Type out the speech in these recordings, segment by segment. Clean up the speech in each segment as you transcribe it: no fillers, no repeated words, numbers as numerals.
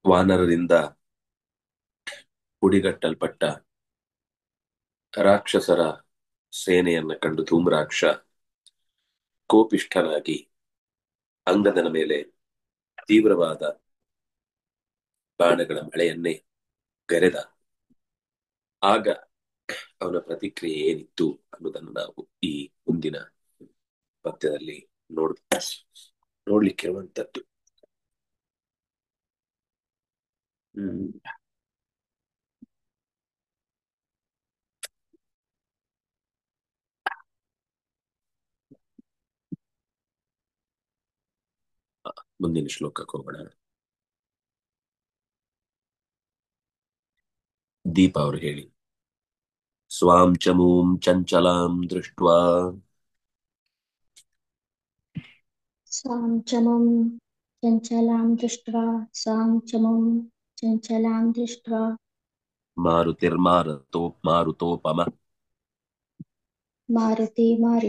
ವಾನರರಿಂದ ಪುಡಿಗಟ್ಟಲ್ಪಟ್ಟ ರಾಕ್ಷಸರ ಸೇನೆಯನ್ನ ಕಂಡು ಧೂಮ್ರಾಕ್ಷ ಕೋಪಿಷ್ಠನಾಗಿ ಅಂಗದನ ಮೇಲೆ ತೀವ್ರವಾದ ಬಾಣಗಳ ಮಳೆಯನ್ನೇ ಗರೆದ. ಆಗ ಅವನ ಪ್ರತಿಕ್ರಿಯೆ ಏನಿತ್ತು ಅನ್ನೋದನ್ನು ನಾವು ಈ ಮುಂದಿನ ಪದ್ಯದಲ್ಲಿ ನೋಡ್ಲಿಕ್ಕಿರುವಂತದ್ದು. ಮುಂದಿನ ಶ್ಲೋಕಕ್ಕೆ ಹೋಗೋಣ. ದೀಪ ಅವರು ಹೇಳಿ. ಸ್ವಾಂ ಚಮೂಂ ಚಂಚಲಾಂ ದೃಷ್ಟ್ವಾ स्वां चमुं चञ्चलां दृष्ट्वा स्वां चमुं चञ्चलां दृष्ट्वा मारुतोपम मारुतिर्रोतोपम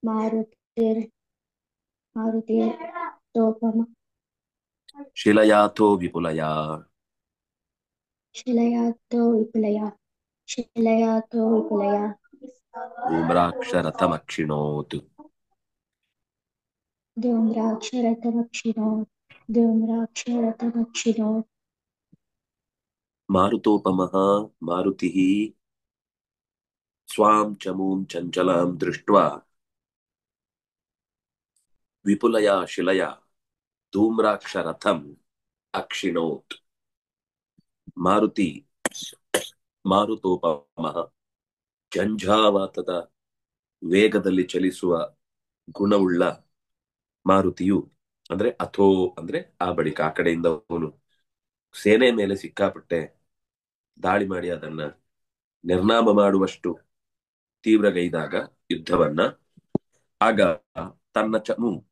मारुतिर्तोपम शिलयाथो विपुलया शिलयातो विपुलया धूम्राक्षरथमक्षिणोत् धूम्राक्षरथमक्षिणोत् मारुतोपमः मारुतिः स्वां चमूं चञ्चलां दृष्ट्वा विपुलया शिलया धूम्राक्षरथम् अक्षिणोत्. ಮಾರುತಿ ಮಾರುತೋಪಮಃ ಜಂఝಾವಾತದ ವೇಗದಲ್ಲಿ ಚಲಿಸುವ ಗುಣವುಳ್ಳ ಮಾರುತಿಯು, ಅಂದ್ರೆ ಅಥೋ ಅಂದ್ರೆ ಆ ಬಳಿಕ ಆ ಕಡೆಯಿಂದ ಅವನು ಸೇನೆ ಮೇಲೆ ಸಿಕ್ಕಾಪಟ್ಟೆ ದಾಳಿ ಮಾಡಿ ಅದನ್ನ ನಿರ್ನಾಮ ಮಾಡುವಷ್ಟು ತೀವ್ರಗೈದಾಗ ಯುದ್ಧವನ್ನ, ಆಗ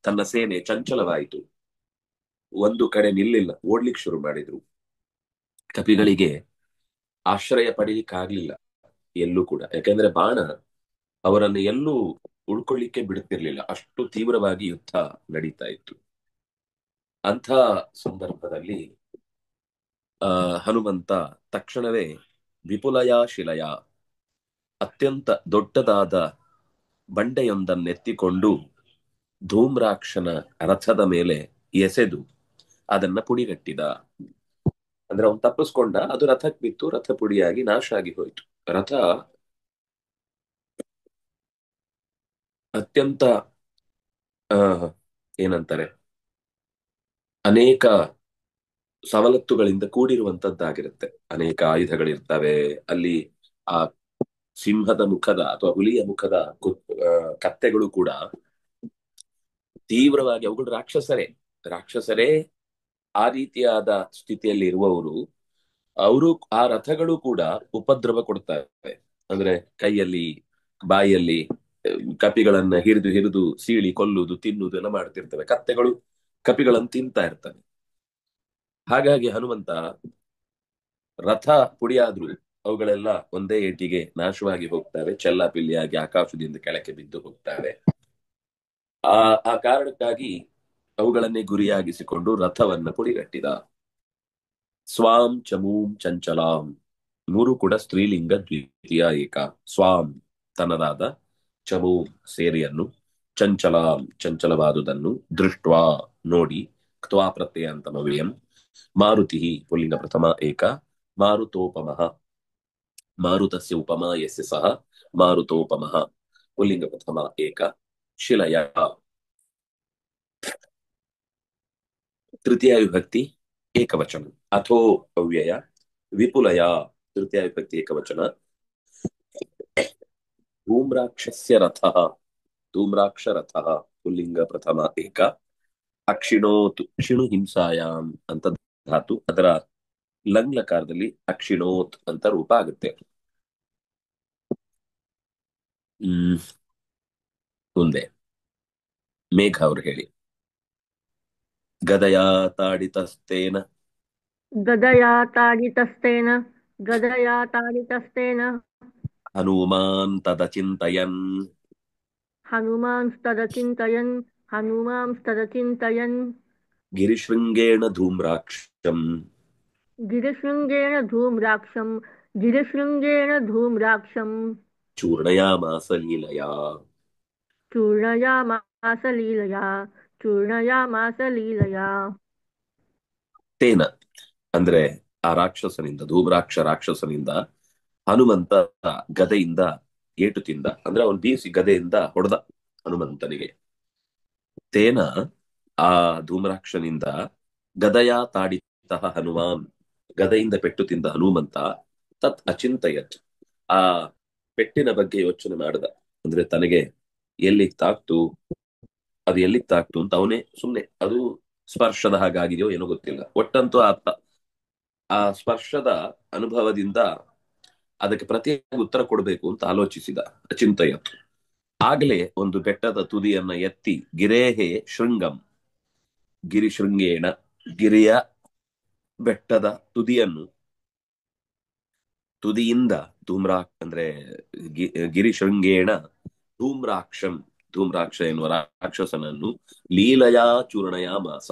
ತನ್ನ ಸೇನೆ ಚಂಚಲವಾಯಿತು. ಒಂದು ಕಡೆ ನಿಲ್ಲಿಲ್ಲ, ಓಡ್ಲಿಕ್ಕೆ ಶುರು ಮಾಡಿದ್ರು. ಕಪಿಗಳಿಗೆ ಆಶ್ರಯ ಪಡೀಲಿಕ್ಕಾಗ್ಲಿಲ್ಲ ಎಲ್ಲೂ ಕೂಡ, ಯಾಕಂದ್ರೆ ಬಾಣ ಅವರನ್ನು ಎಲ್ಲೂ ಉಳ್ಕೊಳ್ಳಿಕ್ಕೆ ಬಿಡುತ್ತಿರ್ಲಿಲ್ಲ, ಅಷ್ಟು ತೀವ್ರವಾಗಿ ಯುದ್ಧ ನಡೀತಾ ಇತ್ತು. ಅಂಥ ಸಂದರ್ಭದಲ್ಲಿ ಹನುಮಂತ ತಕ್ಷಣವೇ ವಿಪುಲಯ ಶಿಲಯ, ಅತ್ಯಂತ ದೊಡ್ಡದಾದ ಬಂಡೆಯೊಂದನ್ನೆತ್ತಿಕೊಂಡು ಧೂಮ್ರಾಕ್ಷನ ರಥದ ಮೇಲೆ ಎಸೆದು ಅದನ್ನ ಪುಡಿಗಟ್ಟಿದ. ಅಂದ್ರೆ ಅವನು ತಪ್ಪಿಸ್ಕೊಂಡ, ಅದು ರಥಕ್ಕೆ ಬಿತ್ತು, ರಥ ಪುಡಿಯಾಗಿ ನಾಶ ಆಗಿ ಹೋಯ್ತು. ರಥ ಅತ್ಯಂತ ಏನಂತಾರೆ, ಅನೇಕ ಸವಲತ್ತುಗಳಿಂದ ಕೂಡಿರುವಂತದ್ದಾಗಿರುತ್ತೆ. ಅನೇಕ ಆಯುಧಗಳಿರ್ತವೆ ಅಲ್ಲಿ. ಆ ಸಿಂಹದ ಮುಖದ ಅಥವಾ ಹುಲಿಯ ಮುಖದ ಕತ್ತೆಗಳು ಕೂಡ ತೀವ್ರವಾಗಿ, ಅವುಗಳು ರಾಕ್ಷಸರೇ ಆ ರೀತಿಯಾದ ಸ್ಥಿತಿಯಲ್ಲಿ ಇರುವವರು. ಅವರು ಆ ರಥಗಳು ಕೂಡ ಉಪದ್ರವ ಕೊಡ್ತವೆ. ಅಂದ್ರೆ ಕೈಯಲ್ಲಿ ಬಾಯಲ್ಲಿ ಕಪಿಗಳನ್ನ ಹಿರಿದು ಸೀಳಿ ಕೊಲ್ಲುವುದು, ತಿನ್ನುವುದು ಎಲ್ಲ ಮಾಡ್ತಿರ್ತವೆ. ಕತ್ತೆಗಳು ಕಪಿಗಳನ್ನು ತಿಂತಾ ಇರ್ತವೆ. ಹಾಗಾಗಿ ಹನುಮಂತ ರಥ ಪುಡಿಯಾದ್ರೂ ಅವುಗಳೆಲ್ಲ ಒಂದೇ ಏಟಿಗೆ ನಾಶವಾಗಿ ಹೋಗ್ತವೆ, ಚೆಲ್ಲಾಪಿಲ್ಲಿಯಾಗಿ ಆಕಾಶದಿಂದ ಕೆಳಕ್ಕೆ ಬಿದ್ದು ಹೋಗ್ತವೆ. ಆ ಕಾರಣಕ್ಕಾಗಿ ಅವುಗಳನ್ನೇ ಗುರಿಯಾಗಿಸಿಕೊಂಡು ರಥವನ್ನ ಪುಡಿಗಟ್ಟಿದ. ಸ್ವಾಂ ಚಮೂಂ ಚಂಚಲಾಂ, ಮೂರು ಕೂಡ ಸ್ತ್ರೀಲಿಂಗ ದ್ವಿತೀಯ ಏಕ. ಸ್ವಾಂ ತನ್ನದಾದ, ಚಮೂಂ ಸೇರಿಯನ್ನು, ಚಂಚಲಾಂ ಚಂಚಲವಾದುದನ್ನು, ದೃಷ್ಟ್ವಾ ನೋಡಿ, ಕ್ತ್ವಾ ಪ್ರತ್ಯಯ ಅಂತ ಮವ್ಯಂ, ಮಾರುತಿ ಪುಲ್ಲಿಂಗ ಪ್ರಥಮ ಏಕ, ಮಾರುತೋಪಮಃ ಮಾರುತಸ್ಯ ಉಪಮಾ ಯಸ್ಯ ಸಹ ಮಾರುತೋಪಮಃ ಪುಲ್ಲಿಂಗ ಪ್ರಥಮ ಏಕ, ಶಿಲಯ ತೃತೀಯ ವಿಭಕ್ತಿ ಏಕವಚನ, ಅಥೋ ಅವ್ಯಯ, ವಿಪುಲಯ ತೃತೀಯ ವಿಭಕ್ತಿ ಏಕವಚನ, ಧೂಮ್ರಾಕ್ಷಸ್ಯ ರಥಃ ಧೂಮ್ರಾಕ್ಷ ರಥಃ ಪುಲ್ಲಿಂಗ ಪ್ರಥಮ ಏಕ, ಅಕ್ಷಿಣೋತ್ ಕ್ಷಿಣು ಹಿಂಸಾಯಾಮ್ ಅಂತ ಧಾತು, ಅದರ ಲಂಗ್ಲಕಾರದಲ್ಲಿ ಅಕ್ಷಿಣೋತ್ ಅಂತ ರೂಪ ಆಗುತ್ತೆ. ಮುಂದೆ ಮೇಘ ಅವರು ಹೇಳಿ. ಗದಯಾ ತಾಡಿತಸ್ತೇನ ಹನುಮಾನ್ ತದಚಿಂತಯನ್ ಹನುಮಾನ್ಸ್ತದಚಿಂತಯನ್ हनुमांस्तदचिन्तयन् ಗಿರಿಶೃಂಗೇಣ ಧೂಮ್ರಾಕ್ಷಂ गिरिशृङ्गेण धूम्राक्षं गिरिशृङ्गेण धूम्राक्षं ಚೂರ್ಣಯಾಮಾಸ ಲೀಲಯಾ. चूर्णयामास लीलया चूर्णयामास लीलया. ತೇನ ಅಂದ್ರೆ ಆ ರಾಕ್ಷಸನಿಂದ, ಧೂಮ್ರಾಕ್ಷ ರಾಕ್ಷಸನಿಂದ ಹನುಮಂತ ಗದೆಯಿಂದ ಏಟು ತಿಂದ. ಅಂದ್ರೆ ಅವನು ಬೀಸಿ ಗದೆಯಿಂದ ಹೊಡೆದ ಹನುಮಂತನಿಗೆ. ತೇನ ಆ ಧೂಮ್ರಾಕ್ಷನಿಂದ ಗದಯ ತಾಡಿತ ಹನುಮಾನ್, ಗದೆಯಿಂದ ಪೆಟ್ಟು ತಿಂದ ಹನುಮಂತ ತತ್ ಅಚಿಂತಯತ್, ಆ ಪೆಟ್ಟಿನ ಬಗ್ಗೆ ಯೋಚನೆ ಮಾಡದ. ಅಂದ್ರೆ ತನಗೆ ಎಲ್ಲಿಗ್ ತಾಕ್ತು, ಅದು ಎಲ್ಲಿಗ್ ತಾಕ್ತು ಅಂತ ಅವನೇ ಸುಮ್ನೆ, ಅದು ಸ್ಪರ್ಶದ ಹಾಗಾಗಿದೆಯೋ ಏನೋ ಗೊತ್ತಿಲ್ಲ, ಒಟ್ಟಂತೂ ಆ ಸ್ಪರ್ಶದ ಅನುಭವದಿಂದ ಅದಕ್ಕೆ ಪ್ರತಿಯಾಗಿ ಉತ್ತರ ಕೊಡಬೇಕು ಅಂತ ಆಲೋಚಿಸಿದ. ಅಚಿಂತಯತ್, ಆಗ್ಲೇ ಒಂದು ಬೆಟ್ಟದ ತುದಿಯನ್ನ ಎತ್ತಿ ಗಿರೇಹೇ ಶೃಂಗಂ, ಗಿರಿಶೃಂಗೇಣ, ಗಿರಿಯ ಬೆಟ್ಟದ ತುದಿಯಿಂದ ಅಂದ್ರೆ ಗಿರಿಶೃಂಗೇಣ ಧೂಮ್ರಾಕ್ಷಂ, ಧೂಮ್ರಾಕ್ಷ ಎನ್ನುವ ರಾಕ್ಷಸನನ್ನು ಲೀಲಯಾ ಚೂರ್ಣಯಾಮಾಸ,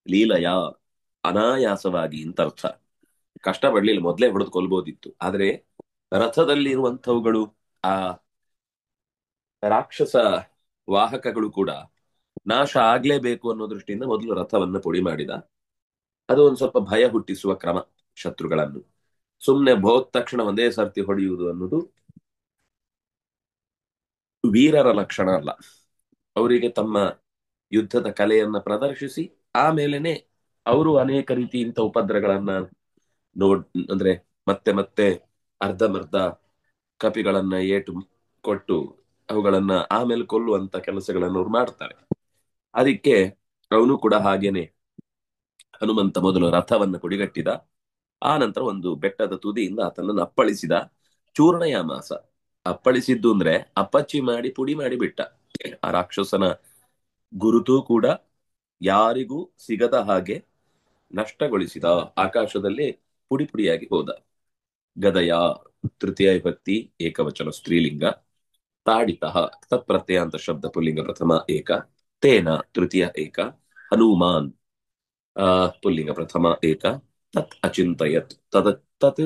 ಲೀಲಯಾ ಅನಾಯಾಸವಾಗಿ ಅಂತ ಅರ್ಥ. ಕಷ್ಟ ಪಡ್ಲಿಲ್ಲ, ಮೊದಲೇ ಹೊಡೆದು ಕೊಲ್ಬೋದಿತ್ತು. ಆದ್ರೆ ರಥದಲ್ಲಿ ಇರುವಂತವುಗಳು, ಆ ರಾಕ್ಷಸ ವಾಹಕಗಳು ಕೂಡ ನಾಶ ಆಗ್ಲೇಬೇಕು ಅನ್ನೋ ದೃಷ್ಟಿಯಿಂದ ಮೊದಲು ರಥವನ್ನ ಪುಡಿ ಮಾಡಿದ. ಅದು ಒಂದು ಸ್ವಲ್ಪ ಭಯ ಹುಟ್ಟಿಸುವ ಕ್ರಮ ಶತ್ರುಗಳನ್ನು. ಸುಮ್ನೆ ಹೋದ ತಕ್ಷಣ ಒಂದೇ ಸರ್ತಿ ಹೊಡೆಯುವುದು ಅನ್ನೋದು ವೀರರ ಲಕ್ಷಣ ಅಲ್ಲ. ಅವರಿಗೆ ತಮ್ಮ ಯುದ್ಧದ ಕಲೆಯನ್ನ ಪ್ರದರ್ಶಿಸಿ ಆಮೇಲೆನೆ ಅವರು ಅನೇಕ ರೀತಿ ಇಂಥ ಉಪದ್ರಗಳನ್ನ ಅಂದ್ರೆ ಮತ್ತೆ ಮತ್ತೆ ಅರ್ಧಮರ್ಧ ಕಪಿಗಳನ್ನ ಏಟು ಕೊಟ್ಟು ಅವುಗಳನ್ನ ಆಮೇಲೆ ಕೊಲ್ಲುವಂತ ಕೆಲಸಗಳನ್ನು ಅವ್ರು ಮಾಡ್ತಾರೆ. ಅದಕ್ಕೆ ಅವನು ಕೂಡ ಹಾಗೇನೆ ಹನುಮಂತ ಮೊದಲು ರಥವನ್ನ ಕುಡಿಗಟ್ಟಿದ. ಆ ನಂತರ ಒಂದು ಬೆಟ್ಟದ ತುದಿಯಿಂದ ಆತನನ್ನು ಅಪ್ಪಳಿಸಿದ. ಚೂರ್ಣಯಾಮಾಸ, ಅಪ್ಪಳಿಸಿದ್ದು ಅಂದ್ರೆ ಅಪ್ಪಚ್ಚಿ ಮಾಡಿ ಪುಡಿ ಮಾಡಿ ಬಿಟ್ಟ. ಆ ರಾಕ್ಷಸನ ಗುರುತು ಕೂಡ ಯಾರಿಗೂ ಸಿಗದ ಹಾಗೆ ನಷ್ಟಗೊಳಿಸಿದ. ಆಕಾಶದಲ್ಲಿ ಪುಡಿ ಪುಡಿಯಾಗಿ ಹೋದ. ಗದಯ ತೃತೀಯ ವಿಭಕ್ತಿ ಏಕವಚನ ಸ್ತ್ರೀಲಿಂಗ. ತಾಡಿತ ತತ್ಪ್ರತ್ಯಯ ಅಂತ ಶಬ್ದ ಪುಲ್ಲಿಂಗ ಪ್ರಥಮ ಏಕ. ತೇನ ತೃತೀಯ ಏಕ. ಹನುಮಾನ್ ಪುಲ್ಲಿಂಗ ಪ್ರಥಮ ಏಕ. ತತ್ ಅಚಿಂತಯತ್ ತತ್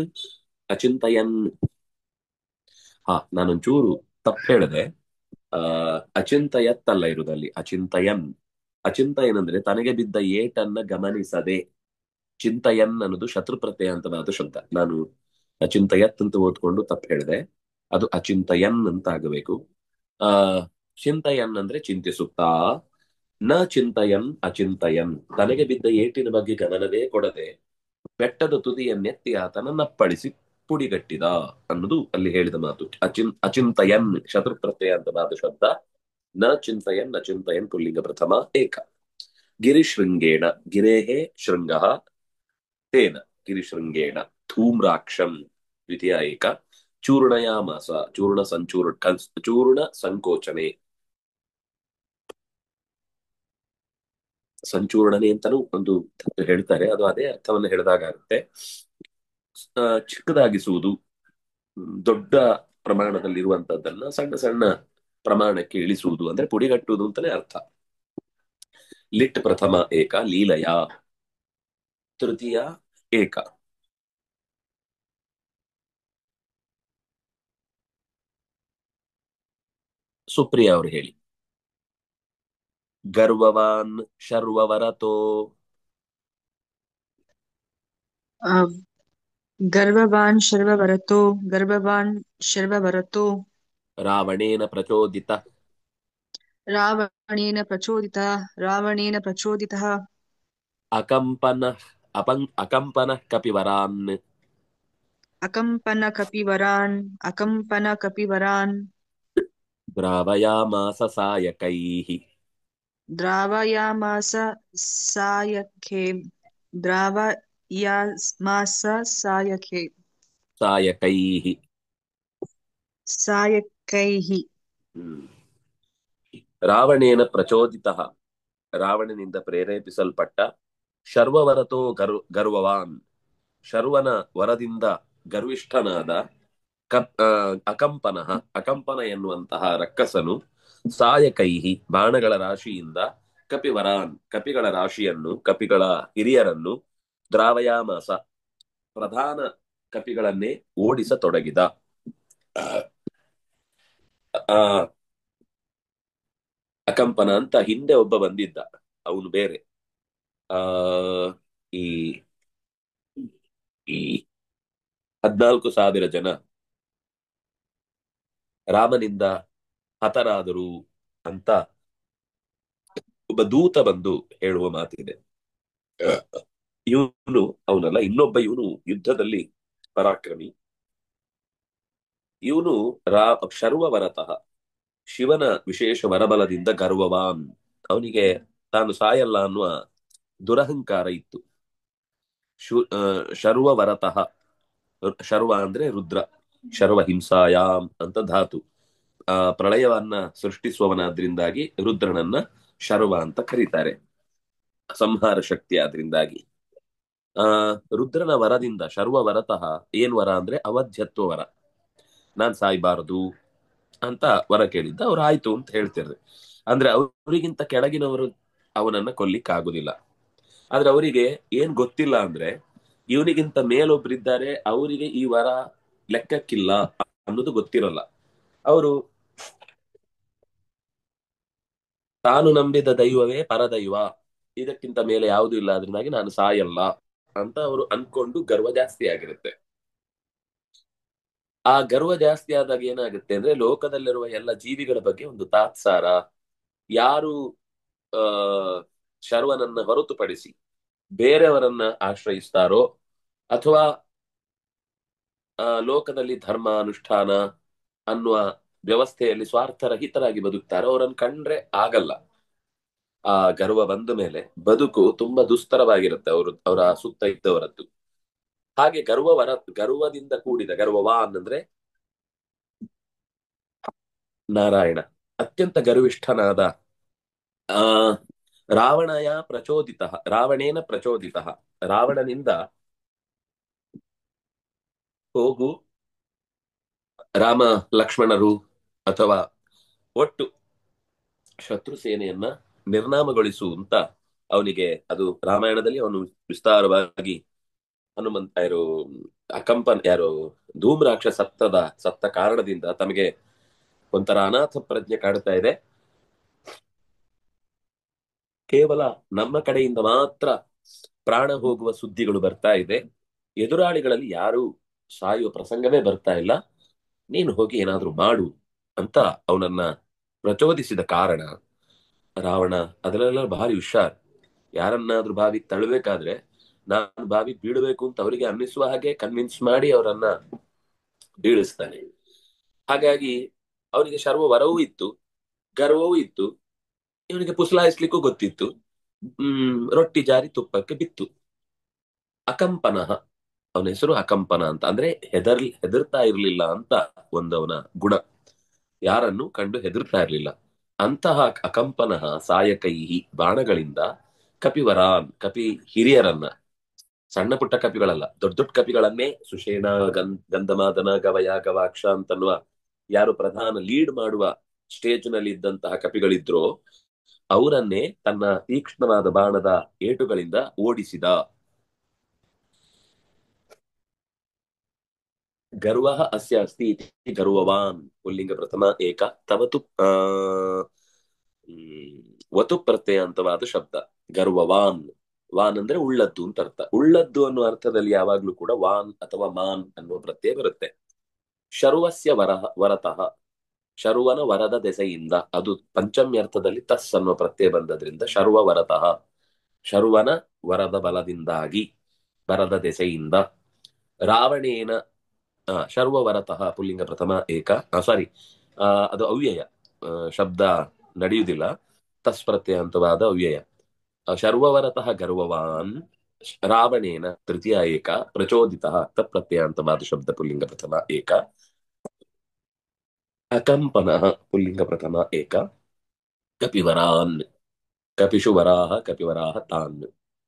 ಅಚಿಂತಯನ್. ನಾನೊಂಚೂರು ತಪ್ಪು ಹೇಳಿದೆ. ಅಚಿಂತಯತ್ ಅಲ್ಲ ಇರುದಲ್ಲಿ, ಅಚಿಂತಯನ್. ಅಚಿಂತಯನ್ ಅಂದ್ರೆ ತನಗೆ ಬಿದ್ದ ಏಟನ್ನ ಗಮನಿಸದೆ. ಚಿಂತಯನ್ ಅನ್ನೋದು ಶತ್ರು ಪ್ರತ್ಯಯ ಅಂತವಾದ ಶಬ್ದ. ನಾನು ಅಚಿಂತಯತ್ ಅಂತ ಓದ್ಕೊಂಡು ತಪ್ಪು ಹೇಳಿದೆ. ಅದು ಅಚಿಂತಯನ್ ಅಂತ ಆಗಬೇಕು. ಚಿಂತಯನ್ ಅಂದ್ರೆ ಚಿಂತಿಸುತ್ತಾ. ನ ಚಿಂತಯನ್ ಅಚಿಂತಯನ್, ತನಗೆ ಬಿದ್ದ ಏಟಿನ ಬಗ್ಗೆ ಗಮನವೇ ಕೊಡದೆ ಬೆಟ್ಟದ ತುದಿಯನ್ನೆತ್ತಿ ಆತನನ್ನಪ್ಪಳಿಸಿ ಪುಡಿಗಟ್ಟಿದ ಅನ್ನೋದು ಅಲ್ಲಿ ಹೇಳಿದ ಮಾತು. ಅಚಿಂತಯನ್ ಶತ್ರು ಪ್ರತ್ಯಯ ಅಂತವಾದ ಶಬ್ದ. ನ ಚಿಂತಯನ್ ಅಚಿಂತಯನ್ ಪುಲ್ಲಿಂಗ ಪ್ರಥಮ ಏಕ. ಗಿರಿಶೃಂಗೇಣ, ಗಿರೇಹೇ ಶೃಂಗ. ತೇನ ಗಿರಿಶೃಂಗೇಣ ಧೂಮ್ರಾಕ್ಷಂ ದ್ವಿತೀಯ ಏಕ. ಚೂರ್ಣಯಾಮಾಸ, ಚೂರ್ಣ ಸಂಕೋಚನೆ, ಸಂಚೂರ್ಣನೆ ಅಂತಾನೂ ಒಂದು ಹೇಳ್ತಾರೆ. ಅದು ಅದೇ ಅರ್ಥವನ್ನು ಹೇಳಿದಾಗುತ್ತೆ. ಚಿಕ್ಕದಾಗಿಸುವುದು, ದೊಡ್ಡ ಪ್ರಮಾಣದಲ್ಲಿರುವಂತದ್ದನ್ನ ಸಣ್ಣ ಸಣ್ಣ ಪ್ರಮಾಣಕ್ಕೆ ಇಳಿಸುವುದು ಅಂದ್ರೆ ಪುಡಿಗಟ್ಟುವುದು ಅಂತಾನೆ ಅರ್ಥ. ಲಿಟ್ ಪ್ರಥಮ ಏಕ. ಲೀಲಯ ತೃತೀಯ ಏಕ. ಸುಪ್ರಿಯಾ ಅವರು ಹೇಳಿ. ಗರ್ವವಾನ್ ಶರ್ವವರತೋ. गर्ववान् शर्ववरतो ರಾವಣೇನ ಪ್ರಚೋದಿತ. रावणेन प्रचोदितः ಅಕಂಪನ ಕಪಿವರಾನ್. अकम्पन कपिवरान् ದ್ರಾವಯಾಮಾಸ ಸಾಯಕೈಃ. द्रावयामास ಸಾಯಕೈಃ. सायकैः ರಾವಣೇನ ಪ್ರಚೋದಿತ, ರಾವಣನಿಂದ ಪ್ರೇರೇಪಿಸಲ್ಪಟ್ಟ. ಶರ್ವವರತೋ ಗರ್ವವಾನ್, ಶರ್ವನ ವರದಿಂದ ಗರ್ವಿಷ್ಠನಾದ. ಅಕಂಪನ ಎನ್ನುವಂತಹ ರಕ್ಕಸನು ಸಾಯಕೈಹಿ ಬಾಣಗಳ ರಾಶಿಯಿಂದ ಕಪಿವರಾನ್ ಕಪಿಗಳ ರಾಶಿಯನ್ನು ಕಪಿಗಳ ಹಿರಿಯರನ್ನು ದ್ರಾವಯಾಮಾಸ ಪ್ರಧಾನ ಕಪಿಗಳನ್ನೇ ಓಡಿಸತೊಡಗಿದ. ಆ ಅಕಂಪನ ಅಂತ ಹಿಂದೆ ಒಬ್ಬ ಬಂದಿದ್ದ, ಅವನು ಬೇರೆ. ಆ ಈ ಈ 14,000 ಜನ ರಾಮನಿಂದ ಹತರಾದರು ಅಂತ ಒಬ್ಬ ದೂತ ಬಂದು ಹೇಳುವ ಮಾತಿದೆ. ಇವನು ಅವನಲ್ಲ, ಇನ್ನೊಬ್ಬ ಇವನು ಯುದ್ಧದಲ್ಲಿ ಪರಾಕ್ರಮಿ. ಇವನು ಶರ್ವವರತಃ ಶಿವನ ವಿಶೇಷ ವರಬಲದಿಂದ ಗರ್ವವಾನ್. ಅವನಿಗೆ ತಾನು ಸಾಯಲ್ಲ ಅನ್ನುವ ದುರಹಂಕಾರ ಇತ್ತು. ಶರ್ವವರತಃ, ಶರ್ವ ಅಂದ್ರೆ ರುದ್ರ, ಶರ್ವ ಹಿಂಸಾಯಾಮ್ ಅಂತ ಧಾತು. ಪ್ರಳಯವನ್ನ ಸೃಷ್ಟಿಸುವವನಾದ್ರಿಂದಾಗಿ ರುದ್ರನನ್ನ ಶರ್ವ ಅಂತ ಕರೀತಾರೆ, ಸಂಹಾರ ಶಕ್ತಿ ಆದ್ರಿಂದಾಗಿ. ರುದ್ರನ ವರದಿಂದ ಶರ್ವ ವರತಃ ಏನ್ ವರ ಅಂದ್ರೆ ಅವಧ್ಯತ್ವ ವರ. ನಾನ್ ಸಾಯ್ಬಾರದು ಅಂತ ವರ ಕೇಳಿದ್ದ. ಅವ್ರು ಆಯ್ತು ಅಂತ ಹೇಳ್ತಿರ್ತಾರೆ. ಅಂದ್ರೆ ಅವರಿಗಿಂತ ಕೆಳಗಿನವರು ಅವನನ್ನ ಕೊಲ್ಲಿಕ್ ಆಗುದಿಲ್ಲ. ಆದ್ರೆ ಅವರಿಗೆ ಏನ್ ಗೊತ್ತಿಲ್ಲ ಅಂದ್ರೆ ಇವನಿಗಿಂತ ಮೇಲೊಬ್ರಿದ್ದಾರೆ, ಅವರಿಗೆ ಈ ವರ ಲೆಕ್ಕಕ್ಕಿಲ್ಲ ಅನ್ನೋದು ಗೊತ್ತಿರಲ್ಲ. ಅವರು ತಾನು ನಂಬಿದ ದೈವವೇ ಪರದೈವ, ಇದಕ್ಕಿಂತ ಮೇಲೆ ಯಾವುದೂ ಇಲ್ಲ, ಅದರಿಂದಾಗಿ ನಾನು ಸಾಯಲ್ಲ ಅಂತ ಅವರು ಅನ್ಕೊಂಡು ಗರ್ವ ಜಾಸ್ತಿ ಆಗಿರುತ್ತೆ. ಆ ಗರ್ವ ಜಾಸ್ತಿ ಆದಾಗ ಏನಾಗುತ್ತೆ ಅಂದ್ರೆ ಲೋಕದಲ್ಲಿರುವ ಎಲ್ಲ ಜೀವಿಗಳ ಬಗ್ಗೆ ಒಂದು ತಾತ್ಸಾರ. ಯಾರು ಆ ಶರ್ವನನ್ನ ಹೊರತುಪಡಿಸಿ ಬೇರೆಯವರನ್ನ ಆಶ್ರಯಿಸ್ತಾರೋ ಅಥವಾ ಲೋಕದಲ್ಲಿ ಧರ್ಮ ಅನುಷ್ಠಾನ ಅನ್ನುವ ವ್ಯವಸ್ಥೆಯಲ್ಲಿ ಸ್ವಾರ್ಥರಹಿತರಾಗಿ ಬದುಕ್ತಾರೋ ಅವರನ್ನು ಕಂಡ್ರೆ ಆಗಲ್ಲ. ಆ ಗರ್ವ ಬಂದ ಮೇಲೆ ಬದುಕು ತುಂಬಾ ದುಸ್ತರವಾಗಿರುತ್ತೆ ಅವರ ಸುತ್ತ ಇದ್ದವರದ್ದು. ಹಾಗೆ ಗರ್ವದಿಂದ ಕೂಡಿದ ಗರ್ವವಾನ್ ಅಂದ್ರೆ ನಾರಾಯಣ ಅತ್ಯಂತ ಗರ್ವಿಷ್ಠನಾದ ಆ ರಾವಣೇನ ಪ್ರಚೋದಿತ, ರಾವಣನಿಂದ ಹೋಗು ರಾಮ ಲಕ್ಷ್ಮಣರು ಅಥವಾ ಒಟ್ಟು ಶತ್ರು ಸೇನೆಯನ್ನ ನಿರ್ನಾಮಗೊಳಿಸು ಅಂತ ಅವನಿಗೆ, ಅದು ರಾಮಾಯಣದಲ್ಲಿ ಅವನು ವಿಸ್ತಾರವಾಗಿ ಹನುಮಂತ ಯಾರು ಧೂಮ್ರಾಕ್ಷ ಸತ್ತ ಕಾರಣದಿಂದ ತಮಗೆ ಒಂಥರ ಅನಾಥ ಪ್ರಜ್ಞೆ ಕಾಡ್ತಾ ಇದೆ. ಕೇವಲ ನಮ್ಮ ಕಡೆಯಿಂದ ಮಾತ್ರ ಪ್ರಾಣ ಹೋಗುವ ಸುದ್ದಿಗಳು ಬರ್ತಾ ಇದೆ, ಎದುರಾಳಿಗಳಲ್ಲಿ ಯಾರು ಸಾಯುವ ಪ್ರಸಂಗವೇ ಬರ್ತಾ ಇಲ್ಲ, ನೀನು ಹೋಗಿ ಏನಾದ್ರೂ ಮಾಡು ಅಂತ ಅವನನ್ನ ಪ್ರಚೋದಿಸಿದ ಕಾರಣ ರಾವಣ ಅದರಲ್ಲೆಲ್ಲ ಭಾರಿ ಹುಷಾರ್. ಯಾರನ್ನಾದ್ರೂ ಬಾವಿ ತಳ್ಳಬೇಕಾದ್ರೆ ನಾನು ಬಾವಿ ಬೀಳಬೇಕು ಅಂತ ಅವರಿಗೆ ಅನ್ನಿಸುವ ಹಾಗೆ ಕನ್ವಿನ್ಸ್ ಮಾಡಿ ಅವರನ್ನ ಬೀಳಿಸ್ತಾನೆ. ಹಾಗಾಗಿ ಅವನಿಗೆ ಶರ್ವ ವರವೂ ಇತ್ತು, ಗರ್ವವೂ ಇತ್ತು. ಇವನಿಗೆ ಪುಸಲಾಯಿಸ್ಲಿಕ್ಕೂ ಗೊತ್ತಿತ್ತು. ರೊಟ್ಟಿ ಜಾರಿ ತುಪ್ಪಕ್ಕೆ ಬಿತ್ತು. ಅಕಂಪನ, ಅವನ ಹೆಸರು ಅಕಂಪನ ಅಂತ, ಅಂದ್ರೆ ಹೆದರ್ತಾ ಇರ್ಲಿಲ್ಲ ಅಂತ ಒಂದವನ ಗುಣ. ಯಾರನ್ನು ಕಂಡು ಹೆದರ್ತಾ ಇರ್ಲಿಲ್ಲ. ಅಂತಹ ಅಕಂಪನ ಸಾಯಕೈಹಿ ಬಾಣಗಳಿಂದ ಕಪಿವರಾನ್ ಕಪಿ ಹಿರಿಯರನ್ನ, ಸಣ್ಣ ಪುಟ್ಟ ಕಪಿಗಳಲ್ಲ, ದೊಡ್ಡ ದೊಡ್ಡ ಕಪಿಗಳನ್ನೇ ಸುಷೇಣ ಗಂಧಮಾದನ ಗವಯ ಗವಾಕ್ಷ ಅಂತನ್ನುವ ಯಾರು ಪ್ರಧಾನ ಲೀಡ್ ಮಾಡುವ ಸ್ಟೇಜ್ ನಲ್ಲಿ ಇದ್ದಂತಹ ಕಪಿಗಳಿದ್ರೋ ಅವರನ್ನೇ ತನ್ನ ತೀಕ್ಷ್ಣವಾದ ಬಾಣದ ಏಟುಗಳಿಂದ ಓಡಿಸಿದ. ಗರ್ವ ಅಸ್ಯ ಅಸ್ತಿ ಇತಿ ಗರ್ವವಾನ್ ಪುಲ್ಲಿಂಗ ಪ್ರಥಮ ಏಕ ತವತು ವತು ಪ್ರತ್ಯಯಾಂತವಾದ ಶಬ್ದ ಗರ್ವವಾನ್. ವಾನ್ ಅಂದ್ರೆ ಉಳ್ಳದ್ದು ಅಂತ ಅರ್ಥ. ಉಳ್ಳದ್ದು ಅನ್ನೋ ಅರ್ಥದಲ್ಲಿ ಯಾವಾಗ್ಲೂ ಕೂಡ ವಾನ್ ಅಥವಾ ಮಾನ್ ಅನ್ನುವ ಪ್ರತ್ಯಯ ಬರುತ್ತೆ. ಶರ್ವಸ್ಯ ವರತಃ, ಶರ್ವನ ವರದ ದೆಸೆಯಿಂದ, ಅದು ಪಂಚಮ್ಯರ್ಥದಲ್ಲಿ ತಸ್ ಅನ್ನುವ ಪ್ರತ್ಯಯ ಬಂದದ್ರಿಂದ ಶರ್ವ ವರತಃ, ಶರ್ವನ ವರದ ಬಲದಿಂದಾಗಿ, ವರದ ದೆಸೆಯಿಂದ. ರಾವಣೇನ ಶರ್ವ ವರತಃ ಪುಲ್ಲಿಂಗ ಪ್ರಥಮ ಏಕ, ಸಾರಿ ಅದು ಅವ್ಯಯ ಶಬ್ದ ನಡೆಯುವುದಿಲ್ಲ, ತಸ್ ಪ್ರತ್ಯಯ ಅಂತವಾದ ಅವ್ಯಯ. ಶರ್ವವರತಃ ಗರ್ವವಾನ್ ರಾವಣೇನ ತೃತೀಯ ಏಕ ಪ್ರಚೋದಿತ ತತ್ಪ್ರತ್ಯಯಾಂತವಾದ ಶಬ್ದ ಪುಲ್ಲಿಂಗ ಪ್ರಥಮ ಏಕ. ಅಕಂಪನ ಪುಲ್ಲಿಂಗ ಪ್ರಥಮ ಏಕ. ಕಪಿವರಾನ್ ಕಪಿಷು ವರಾಹ ಕಪಿವರಾಹ ತಾನ್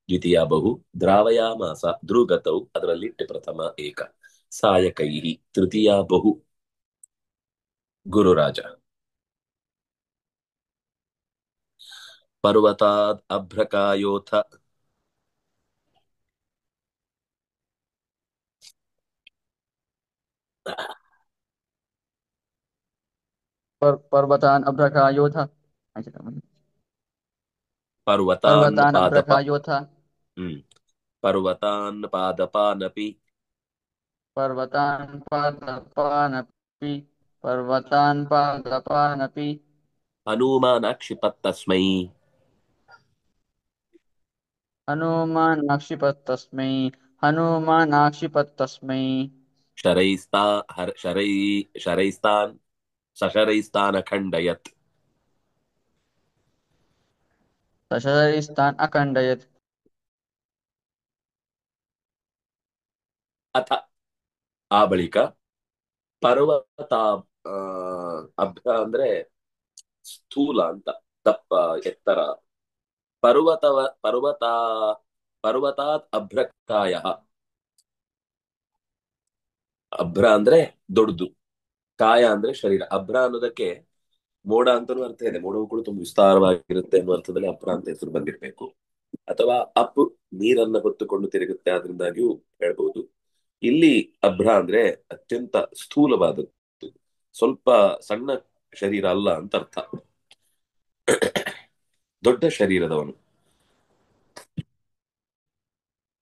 ದ್ವಿತೀಯ ಬಹು. ದ್ರಾವಯಾಮಾಸ ಧ್ರುಗತೌ ಅದರಲ್ಲಿಟ್ಟು ಪ್ರಥಮ ಏಕ. ಸಾಯಕೈಹಿ ತೃತೀಯ ಬಹು. ಗುರುರಾಜ. पर्वताद् अभ्रकायोथ पर्वतान् अभ्रकायोथ पर्वतान् पर्वतान् पादप अभ्रकायोथ पर्वतान् पादपानपि पर्वतान् पादपानपि पर्वतान् पादपानपि हनूमानाक्षिपत्तस्मै हनुमानाक्षिपत्तस्मै हनुमानाक्षिपत्तस्मै शरैस्तान् सशरैस्तानखण्डयत् सशरैस्तान् अखण्डयत् अथ ಆ ಬಳಿಕ ಪರ್ವತ ಅಭ್ರ ಅಂದ್ರೆ ಸ್ಥೂಲ ಅಂತ ದಪ್ಪ ಎತ್ತರ ಪರ್ವತ ಪರ್ವತಾತ್ ಅಭ್ರಕಾಯ ಅಭ್ರ ಅಂದ್ರೆ ದೊಡ್ಡದು ಕಾಯ ಅಂದ್ರೆ ಶರೀರ ಅಭ್ರ ಅನ್ನೋದಕ್ಕೆ ಮೋಡ ಅಂತಾನೂ ಅರ್ಥ ಇದೆ ಮೋಡವು ಕೂಡ ತುಂಬಾ ವಿಸ್ತಾರವಾಗಿರುತ್ತೆ ಅನ್ನೋ ಅರ್ಥದಲ್ಲಿ ಅಭ್ರ ಅಂತ ಹೆಸರು ಬಂದಿರ್ಬೇಕು ಅಥವಾ ಅಪ್ ನೀರನ್ನ ಹೊತ್ತುಕೊಂಡು ತಿರುಗುತ್ತೆ ಅದರಿಂದಾಗಿಯೂ ಹೇಳ್ಬಹುದು ಇಲ್ಲಿ ಅಭ್ರ ಅಂದ್ರೆ ಅತ್ಯಂತ ಸ್ಥೂಲವಾದದ್ದು ಸ್ವಲ್ಪ ಸಣ್ಣ ಶರೀರ ಅಲ್ಲ ಅಂತ ಅರ್ಥ ದೊಡ್ಡ ಶರೀರದವನು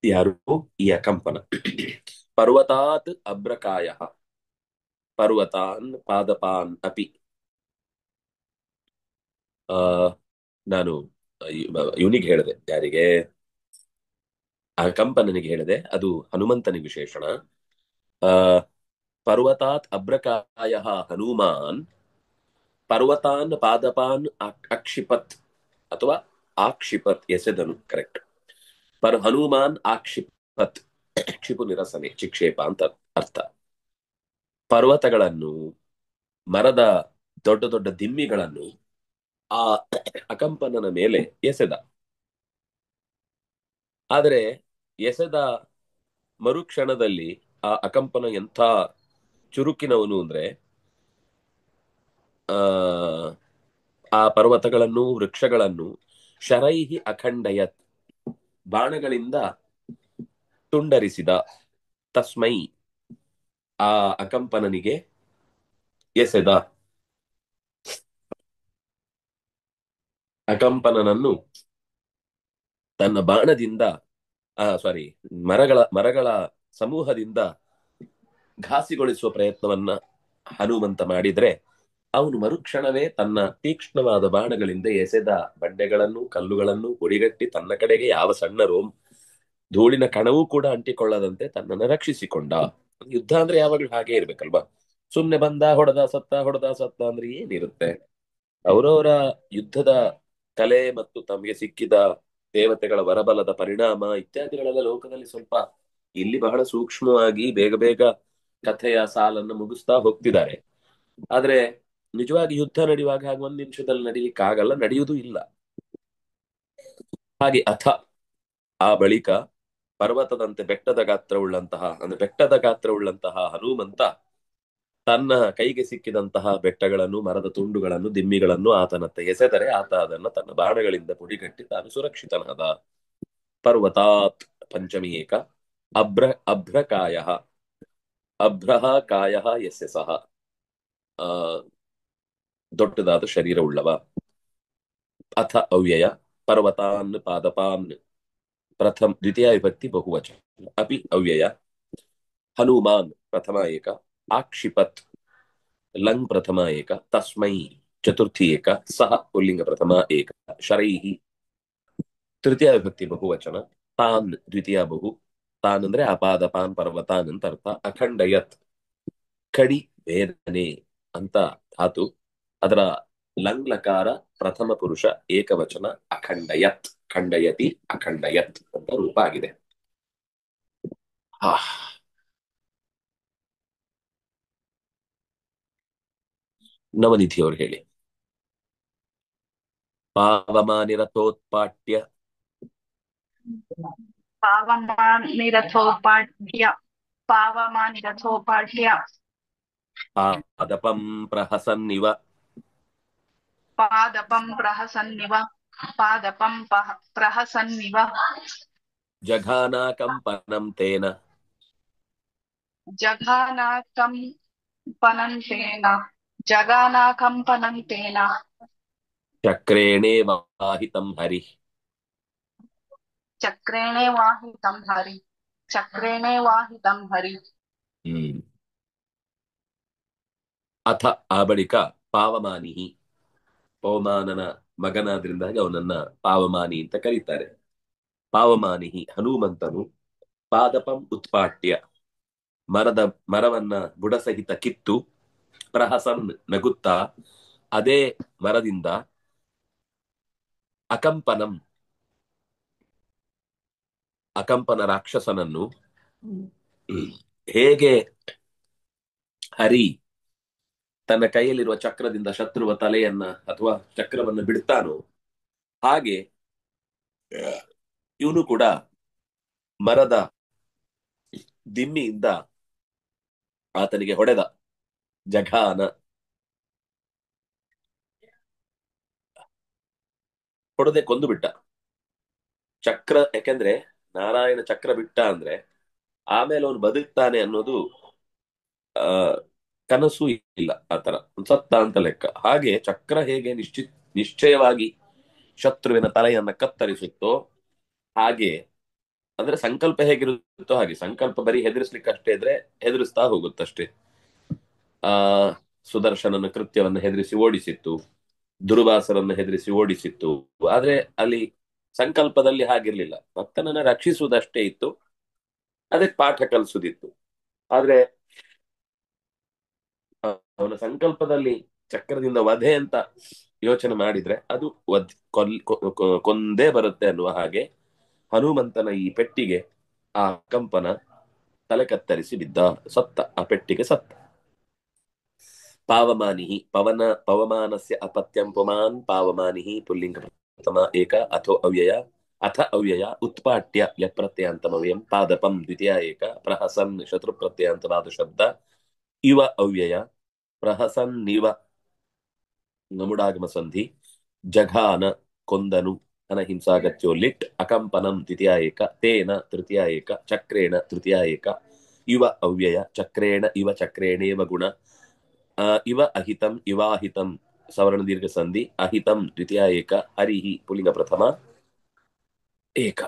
ಯಾರು ಈ ಅಕಂಪನ ಪರ್ವತಾತ್ ಅಭ್ರಕಾಯ ಪರ್ವತಾನ್ ಪಾದಪಾನ್ ಅಪಿ ಆ ನಾನು ಇವನಿಗೆ ಹೇಳಿದೆ ಯಾರಿಗೆ ಅಕಂಪನನಿಗೆ ಹೇಳಿದೆ ಅದು ಹನುಮಂತನಿಗೆ ವಿಶೇಷಣ ಆ ಪರ್ವತಾತ್ ಅಭ್ರಕಾಯ ಹನುಮಾನ್ ಪರ್ವತಾನ್ ಪಾದಪಾನ್ ಅಕ್ಷಿಪತ್ ಅಥವಾ ಆಕ್ಷಿಪತ್ ಎಸೆದನು ಕರೆಕ್ಟ್ ಹನುಮಾನ್ ಆಕ್ಷಿಪತ್ ಕ್ಷಿಪು ನಿರಸನೆ ಚಿಕ್ಷೇಪ ಅಂತ ಅರ್ಥ ಪರ್ವತಗಳನ್ನು ಮರದ ದೊಡ್ಡ ದೊಡ್ಡ ದಿಮ್ಮಿಗಳನ್ನು ಆ ಅಕಂಪನನ ಮೇಲೆ ಎಸೆದ ಆದರೆ ಎಸೆದ ಮರುಕ್ಷಣದಲ್ಲಿ ಆ ಅಕಂಪನ ಎಂಥ ಚುರುಕಿನವನು ಅಂದ್ರೆ ಆ ಪರ್ವತಗಳನ್ನು ವೃಕ್ಷಗಳನ್ನು ಶರೈಹಿ ಅಖಂಡಯತ್ ಬಾಣಗಳಿಂದ ತುಂಡರಿಸಿದ ತಸ್ಮೈ ಆ ಅಕಂಪನನಿಗೆ ಎಸೆದ ಅಕಂಪನನನ್ನು ತನ್ನ ಬಾಣದಿಂದ ಮರಗಳ ಸಮೂಹದಿಂದ ಘಾಸಿಗೊಳಿಸುವ ಪ್ರಯತ್ನವನ್ನ ಹನುಮಂತ ಮಾಡಿದ್ರೆ ಅವನು ಮರುಕ್ಷಣವೇ ತನ್ನ ತೀಕ್ಷ್ಣವಾದ ಬಾಣಗಳಿಂದ ಎಸೆದ ಬಂಡೆಗಳನ್ನು ಕಲ್ಲುಗಳನ್ನು ಹುಡಿಗಟ್ಟಿ ತನ್ನ ಕಡೆಗೆ ಯಾವ ಸಣ್ಣ ಧೂಳಿನ ಕಣವೂ ಕೂಡ ಅಂಟಿಕೊಳ್ಳದಂತೆ ತನ್ನನ್ನು ರಕ್ಷಿಸಿಕೊಂಡ ಯುದ್ಧ ಅಂದ್ರೆ ಯಾವಾಗ್ಲೂ ಹಾಗೆ ಇರ್ಬೇಕಲ್ವಾ ಸುಮ್ನೆ ಬಂದ ಹೊಡೆದ ಸತ್ತ ಅಂದ್ರೆ ಏನಿರುತ್ತೆ ಅವರವರ ಯುದ್ಧದ ಕಲೆ ಮತ್ತು ತಮಗೆ ಸಿಕ್ಕಿದ ದೇವತೆಗಳ ವರಬಲದ ಪರಿಣಾಮ ಇತ್ಯಾದಿಗಳೆಲ್ಲ ಲೋಕದಲ್ಲಿ ಸ್ವಲ್ಪ ಇಲ್ಲಿ ಬಹಳ ಸೂಕ್ಷ್ಮವಾಗಿ ಬೇಗ ಬೇಗ ಕಥೆಯ ಸಾಲನ್ನು ಮುಗಿಸ್ತಾ ಹೋಗ್ತಿದ್ದಾರೆ ಆದ್ರೆ ನಿಜವಾಗಿ ಯುದ್ಧ ನಡೆಯುವಾಗ ಹಾಗೆ ಒಂದ್ ನಿಮಿಷದಲ್ಲಿ ನಡೀಲಿಕ್ಕಾಗಲ್ಲ ನಡೆಯುವುದೂ ಇಲ್ಲ ಹಾಗೆ ಆ ಬಳಿಕ ಪರ್ವತದಂತೆ ಬೆಟ್ಟದ ಗಾತ್ರವುಳ್ಳಂತಹ ಹನುಮಂತ ತನ್ನ ಕೈಗೆ ಸಿಕ್ಕಿದಂತಹ ಬೆಟ್ಟಗಳನ್ನು ಮರದ ತುಂಡುಗಳನ್ನು ದಿಮ್ಮಿಗಳನ್ನು ಆತನತ್ತ ಎಸೆದರೆ ಆತ ಅದನ್ನ ತನ್ನ ಬಾಣಗಳಿಂದ ಪುಡಿಗಟ್ಟಿ ತಾನು ಸುರಕ್ಷಿತನಾದ ಪರ್ವತಾತ್ ಪಂಚಮಿ ಏಕ ಅಭ್ರಕಾಯ ಅಭ್ರಹ ಕಾಯ ಯಸ್ಯ ಸಹ ದೊಡ್ಡದಾದ ಶರೀರವುಳ್ಳವ ಅಥ ಅವ್ಯಯ ಪರ್ವತಾನ್ ಪಾದಪಾನ್ ದ್ವಿತೀಯ ವಿಭಕ್ತಿ ಬಹುವಚನ ಅಪಿ ಅವ್ಯಯ ಹನುಮಾನ್ ಪ್ರಥಮ ಏಕ ಆಕ್ಷಿಪತ್ ಲಂಗ್ ಪ್ರಥಮ ಏಕ ತಸ್ಮೈ ಚತುರ್ಥಿ ಏಕ ಸಹ ಪುಲ್ಲಿಂಗ ಪ್ರಥಮ ಏಕ ಶರೈಹಿ ತೃತೀಯ ವಿಭಕ್ತಿ ಬಹುವಚನ ತಾನ್ ದ್ವಿತೀಯ ಬಹು ತಾನ್ ಅಂದ್ರೆ ಅಪಾದಪಾನ್ ಪರ್ವತಾನ್ ಅಂತ ಅರ್ಥ ಅಖಂಡಯತ್ ಕಡಿ ವೇದನೆ ಅಂತ ಧಾತು ಅದರ ಲಂಗ್ ಲಕಾರ ಪ್ರಥಮ ಪುರುಷ ಏಕವಚನ ಅಖಂಡಯತ್ ಖಂಡಯತಿ ಅಖಂಡಯತ್ ಅಂತ ರೂಪ ಆಗಿದೆ ನವನಿಧಿಯವರು ಹೇಳಿ ಪಾವಮಾನಿರಥೋತ್ಪಾಟ್ಯ पावमानिरथोपाट्य पादपं प्रहसन्निव पादपं प्रहसन्निव जघाना कंपनं तेन जघानाकम्पनन्तेन जगानाकम्पनन्तेन चक्रेणेवाहितं हरिः। चक्रेणे वाहितं हरि चक्रेणे वाहितं हरि ಹ್ಮ್ ಅಥ ಆ ಬಳಿಕ ಪಾವಮಾನಿಹಿ, ಪವಮಾನನ ಮಗನಾದ್ರಿಂದಾಗಿ ಅವನನ್ನ ಪಾವಮಾನಿ ಅಂತ ಕರೀತಾರೆ. ಪಾವಮಾನಿಹಿ ಹನುಮಂತನು ಪಾದಪಂ ಉತ್ಪಾಟ್ಯ ಮರವನ್ನ ಬುಡಸಹಿತ ಕಿತ್ತು ಪ್ರಹಸನ್ ನಗುತ್ತಾ ಅದೇ ಮರದಿಂದ ಅಕಂಪನಂ ಅಕಂಪನ ರಾಕ್ಷಸನನ್ನು ಹೇಗೆ ಹರಿ ತನ್ನ ಕೈಯಲ್ಲಿರುವ ಚಕ್ರದಿಂದ ಶತ್ರುವ ತಲೆಯನ್ನ ಅಥವಾ ಚಕ್ರವನ್ನು ಬಿಡ್ತಾನೋ ಹಾಗೆ ಇವನು ಕೂಡ ಮರದ ದಿಮ್ಮಿಯಿಂದ ಆತನಿಗೆ ಹೊಡೆದ. ಜಘಾನ ಹೊಡೆದೆ ಕೊಂದು ಬಿಟ್ಟ. ಚಕ್ರ ಯಾಕೆಂದ್ರೆ ನಾರಾಯಣ ಚಕ್ರ ಬಿಟ್ಟ ಅಂದ್ರೆ ಆಮೇಲೆ ಅವನು ಬದುಕ್ತಾನೆ ಅನ್ನೋದು ಆ ಕನಸು ಇಲ್ಲ. ಆತರ ಸತ್ತ ಅಂತ ಲೆಕ್ಕ. ಹಾಗೆ ಚಕ್ರ ಹೇಗೆ ನಿಶ್ಚಯವಾಗಿ ಶತ್ರುವಿನ ತಲೆಯನ್ನ ಕತ್ತರಿಸುತ್ತೋ ಹಾಗೆ, ಅಂದ್ರೆ ಸಂಕಲ್ಪ ಹೇಗಿರುತ್ತೋ ಹಾಗೆ. ಸಂಕಲ್ಪ ಬರೀ ಹೆದರಿಸ್ಲಿಕ್ಕೆ ಅಷ್ಟೇ ಇದ್ರೆ ಹೆದರಿಸ್ತಾ ಹೋಗುತ್ತಷ್ಟೇ. ಆ ಸುದರ್ಶನನ ಕೃತ್ಯವನ್ನು ಹೆದರಿಸಿ ಓಡಿಸಿತ್ತು, ದುರ್ವಾಸರನ್ನು ಹೆದರಿಸಿ ಓಡಿಸಿತ್ತು. ಆದ್ರೆ ಅಲ್ಲಿ ಸಂಕಲ್ಪದಲ್ಲಿ ಹಾಗಿರ್ಲಿಲ್ಲ. ಭಕ್ತನನ್ನ ರಕ್ಷಿಸುವುದಷ್ಟೇ ಇತ್ತು, ಅದಕ್ಕೆ ಪಾಠ ಕಲಿಸುದಿತ್ತು. ಆದ್ರೆ ಅವನ ಸಂಕಲ್ಪದಲ್ಲಿ ಚಕ್ರದಿಂದ ವಧೆ ಅಂತ ಯೋಚನೆ ಮಾಡಿದ್ರೆ ಅದು ಕೊಂದೇ ಬರುತ್ತೆ ಅನ್ನುವ ಹಾಗೆ ಹನುಮಂತನ ಈ ಪೆಟ್ಟಿಗೆ ಆ ಕಂಪನ ತಲೆ ಕತ್ತರಿಸಿ ಬಿದ್ದ, ಸತ್ತ. ಆ ಪೆಟ್ಟಿಗೆ ಸತ್ತ. ಪಾವಮಾನಿಹಿ ಪವಮಾನಸ್ಯ ಅಪತ್ಯಂ ಪುಮಾನ್ ಪಾವಮಾನಿಹಿ ಪುಲ್ಲಿಂಗ ಪ್ರಥಮ ಏಕ ಅಥ ಅವ್ಯಯ ಉತ್ಪಾಟ್ಯ ಯತ್ಪ್ರತ್ಯಯಾಂತಮವ್ಯಂ ಪಾದಪಂ ದ್ವಿತೀಯ ಏಕ ಪ್ರಹಸನ್ ಶತ್ರು ಪ್ರತ್ಯಯಾಂತವಾದ ಶಬ್ದ ಇವ ಅವ್ಯಯ ಪ್ರಹಸನ್ನಿವ ನಮುಡಾಗಮ ಸಂಧಿ ಜಘಾನ ಕೊಂದನು ಅನಹಿಂಸಾಗತ್ಯೋ ಲಿಟ್ ಅಕಂಪನಂ ದ್ವಿತೀಯ ಏಕ ತೇನ ತೃತೀಯ ಏಕ ಚಕ್ರೇಣ ತೃತೀಯ ಏಕ ಇವ ಅವ್ಯಯ ಚಕ್ರೇಣ ಇವ ಚಕ್ರೇಣೇವ ಗುಣ ಇವ ಅಹಿತಂ ಇವಾಹಿತಂ ಸವರ್ಣ ದೀರ್ಘ ಸಂಧಿ ಅಹಿತಂ ದ್ವಿತೀಯ ಏಕ ಹರಿಹಿ ಪುಲ್ಲಿಂಗ ಪ್ರಥಮ ಏಕ.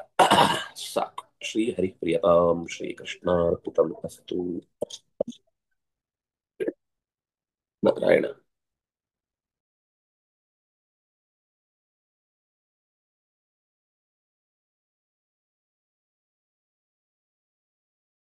ಸಾಕು. ಶ್ರೀ ಹರಿ ಪ್ರಿಯತಾಂ ಶ್ರೀಕೃಷ್ಣಾರ್ಪಿತಂ ಅಸ್ತು. ನಾರಾಯಣ.